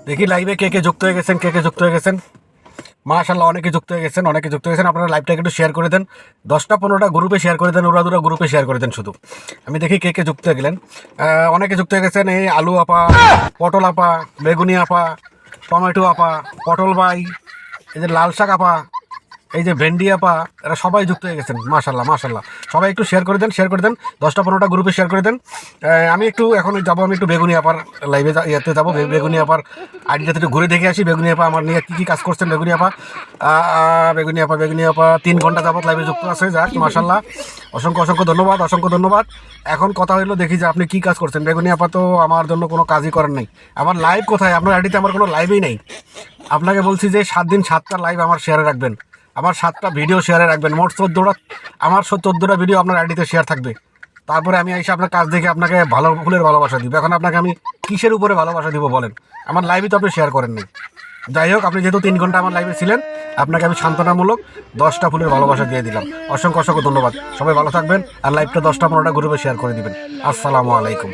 দেখি লাইভে কে কে যুক্ত হয়ে গেছেন। মাশাআল্লাহ, অনেকে যুক্ত হয়ে গেছেন। আপনারা লাইভটাকে একটু শেয়ার করে দেন, 10টা 15টা গ্রুপে শেয়ার করে দেন, উড়াদুরা গ্রুপে শেয়ার করে দেন। শুধু আমি দেখি কে কে যুক্ত হয়ে গেলেন। অনেকে যুক্ত হয়ে গেছেন। এই আলু আপা, পটল আপা, বেগুনি আপা, টমেটো আপা, পটল ভাই, এই যে লাল শাক আপা, এই যে ভেন্ডি আপা, এরা সবাই যুক্ত হয়ে গেছেন। মাশাআল্লাহ, সবাই একটু শেয়ার করে দেন, 10টা 15টা গ্রুপে শেয়ার করে দেন। আমি একটু এখন যাবো, আমি একটু বেগুনি আপার লাইভে ইয়েতে যাবো, বেগুনি আপার আইডিটাতে একটু ঘুরে দেখে আসি। বেগুনি আপা আমার নিয়ে কী কাজ করছেন। বেগুনি আপা 3 ঘন্টা যাবত লাইভে যুক্ত আছে। যাক মাশাআল্লাহ, অসংখ্য ধন্যবাদ। এখন কথা হলো, দেখি যে আপনি কী কাজ করছেন। বেগুনি আপা তো আমার জন্য কোনো কাজই করেন নাই। আমার লাইভ কোথায়? আপনার আইডিতে আমার কোনো লাইভই নেই। আপনাকে বলছি যে 7 দিন 7টা লাইভ আমার শেয়ারে রাখবেন, আমার 7টা ভিডিও শেয়ারে রাখবেন। মোট 14টা ভিডিও আপনার আইডিতে শেয়ার থাকবে। তারপরে আমি এসে আপনার কাজ দেখে আপনাকে ফুলের ভালোবাসা দিব। এখন আপনাকে আমি কিসের উপরে ভালোবাসা দিব বলেন? আমার লাইভই তো আপনি শেয়ার করেননি। যাই হোক, আপনি যেহেতু 3 ঘন্টা আমার লাইভে ছিলেন, আপনাকে আমি সান্ত্বনামূলক 10টা ফুলের ভালোবাসা দিয়ে দিলাম। অসংখ্য ধন্যবাদ। সবাই ভালো থাকবেন, আর লাইভটা 10টা 15টা গ্রুপে শেয়ার করে দিবেন। আসসালামু আলাইকুম।